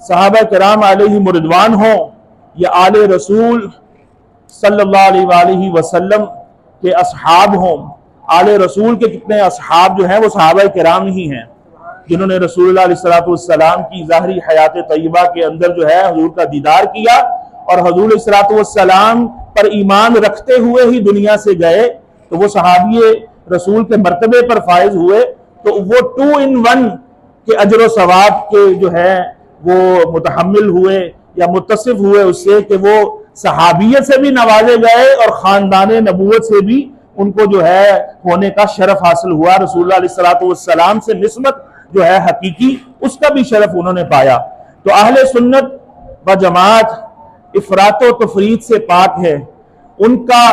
صحابہ کرام علیہم رضوان ہوں یا آل رسول صلی اللہ علیہ وآلہ وسلم کے اصحاب ہوں، آل رسول کے کتنے اصحاب جو ہیں وہ صحابہ کرام ہی ہیں، جنہوں نے رسول اللہ علیہ السلام کی ظاہری حیات طیبہ کے اندر جو ہے حضور کا دیدار کیا، اور حضور علیہ السلام پر ایمان رکھتے ہوئے ہی دنیا سے گئے، تو وہ صحابی رسول کے مرتبے پر فائز ہوئے۔ تو وہ 2 in 1 کے اجر و ثواب کے جو ہے وہ متحمل ہوئے یا متصف ہوئے اس سے کہ وہ صحابیت سے بھی نوازے گئے اور خاندان نبوت سے بھی ان کو جو ہے ہونے کا شرف حاصل ہوا، رسول اللہ علیہ السلام سے نسبت جو ہے حقیقی اس کا بھی شرف انہوں نے پایا۔ تو اہل سنت و جماعت افراط و تفریط سے پاک ہے، ان کا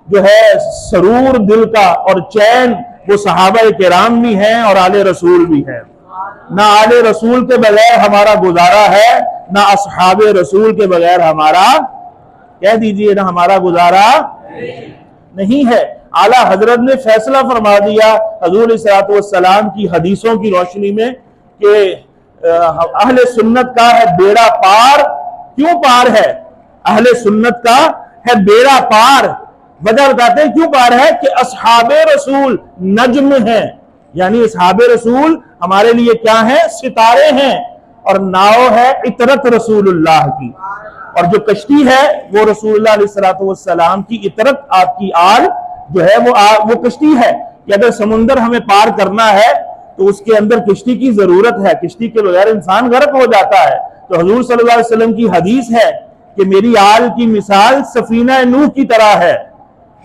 جو ہے سرور دل کا اور چین وہ صحابہ کرام بھی ہیں اور آل رسول بھی ہیں۔ نہ آل رسول کے بغیر ہمارا گزارا ہے، نہ اصحاب رسول کے بغیر ہمارا، کہہ دیجئے، نہ ہمارا گزارا نہیں ہے۔ اعلیٰ حضرت نے فیصلہ فرما دیا حضور علیہ السلام کی حدیثوں کی روشنی میں کہ اہل سنت کا ہے بیڑا پار۔ کیوں پار ہے؟ اہل سنت کا ہے بیڑا پار، وجہ بتاتے ہیں کیوں پار ہے کہ اصحاب رسول نجم ہیں، یعنی اصحاب رسول ہمارے لیے کیا ہیں؟ ستارے ہیں، اور ناؤ ہے عطرت رسول اللہ کی، اور جو کشتی ہے وہ رسول اللہ علیہ السلام کی عطرت، آپ کی آل جو ہے وہ کشتی ہے کہ اگر سمندر ہمیں پار کرنا ہے تو اس کے اندر کشتی کی ضرورت ہے، کشتی کے بغیر انسان غرق ہو جاتا ہے۔ تو حضور صلی اللہ علیہ وسلم کی حدیث ہے کہ میری آل کی مثال سفینہ نوح کی طرح ہے،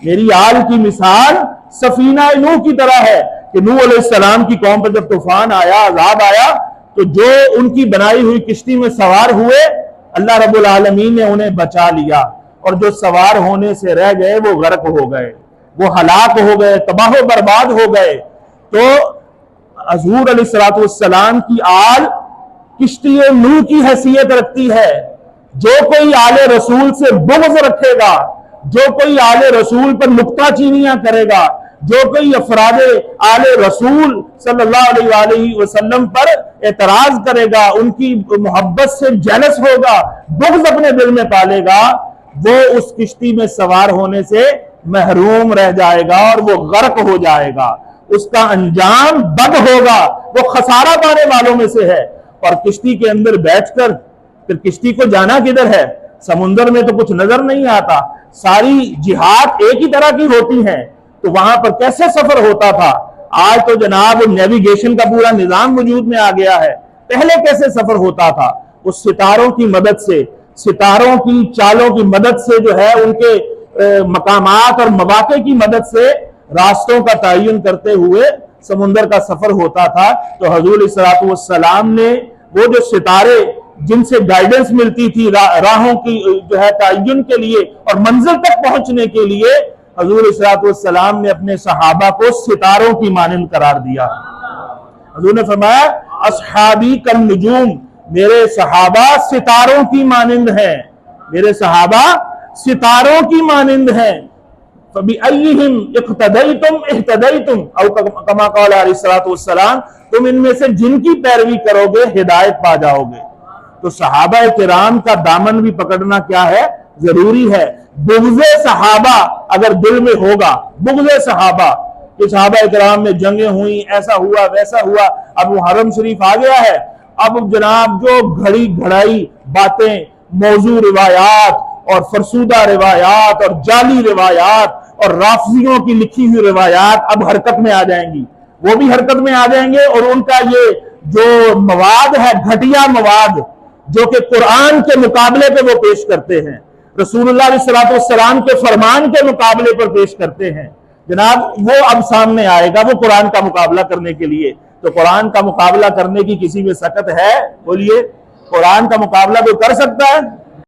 میری آل کی مثال سفینہ نوح کی طرح ہے کہ نوح علیہ السلام کی قوم پر جب طوفان آیا، عذاب آیا، تو جو ان کی بنائی ہوئی کشتی میں سوار ہوئے اللہ رب العالمین نے انہیں بچا لیا، اور جو سوار ہونے سے رہ گئے وہ غرق ہو گئے، وہ ہلاک ہو گئے، تباہ و برباد ہو گئے۔ تو حضور علیہ السلام کی آل کشتی نوح کی حیثیت رکھتی ہے۔ جو کوئی آل رسول سے بغض رکھے گا، جو کوئی آل رسول پر نکتہ چینیاں کرے گا، جو کوئی افراد آل رسول صلی اللہ علیہ وآلہ وسلم پر اعتراض کرے گا، ان کی محبت سے جیلس ہوگا، بغض اپنے دل میں پالے گا، وہ اس کشتی میں سوار ہونے سے محروم رہ جائے گا اور وہ غرق ہو جائے گا، اس کا انجام بد ہوگا، وہ خسارہ پانے والوں میں سے ہے۔ اور کشتی کے اندر بیٹھ کر پھر کشتی کو جانا کدھر ہے؟ سمندر میں تو کچھ نظر نہیں آتا، ساری جہات ایک ہی طرح کی ہوتی ہیں، تو وہاں پر کیسے سفر ہوتا تھا؟ آج تو جناب نیویگیشن کا پورا نظام وجود میں آ گیا ہے، پہلے کیسے سفر ہوتا تھا؟ اس ستاروں کی مدد سے، ستاروں کی چالوں کی مدد سے جو ہے ان کے مقامات اور مواقع کی مدد سے راستوں کا تعین کرتے ہوئے سمندر کا سفر ہوتا تھا۔ تو حضور علیہ السلام نے وہ جو ستارے جن سے گائیڈنس ملتی تھی راہوں کی جو ہے تعین کے لیے اور منزل تک پہنچنے کے لیے، حضور علیہ السلام نے اپنے صحابہ کو ستاروں کی مانند قرار دیا۔ حضور نے فرمایا اصحابی کالنجوم، میرے صحابہ ستاروں کی مانند ہیں، میرے صحابہ ستاروں کی مانند ہیں۔ فَبِأَيِّهِمْ اِقْتَدَيْتُمْ اِحْتَدَيْتُمْ او کما قال علیہ السلام، تم ان میں سے جن کی پیروی کرو گے ہدایت پا جاؤ گے۔ تو صحابہ کرام کا دامن بھی پکڑنا کیا ہے؟ ضروری ہے۔ بغض صحابہ اگر دل میں ہوگا، بغض صحابہ کہ صحابہ کرام میں جنگیں ہوئیں، ایسا ہوا ویسا ہوا، اب محرم شریف آ گیا ہے، اب جناب جو گھڑی گھڑائی باتیں، موضوع روایات اور فرسودہ روایات اور جعلی روایات اور رافضیوں کی لکھی ہوئی روایات اب حرکت میں آ جائیں گی، وہ بھی حرکت میں آ جائیں گے، اور ان کا یہ جو مواد ہے گھٹیا مواد جو کہ قرآن کے مقابلے پہ وہ پیش کرتے ہیں، رسول اللہ علیہ السلام کے فرمان کے مقابلے پر پیش کرتے ہیں، جناب وہ اب سامنے آئے گا، وہ قرآن کا مقابلہ کرنے کے لیے۔ تو قرآن کا مقابلہ کرنے کی کسی میں سکت ہے؟ بولیے، قرآن کا مقابلہ کوئی کر سکتا ہے؟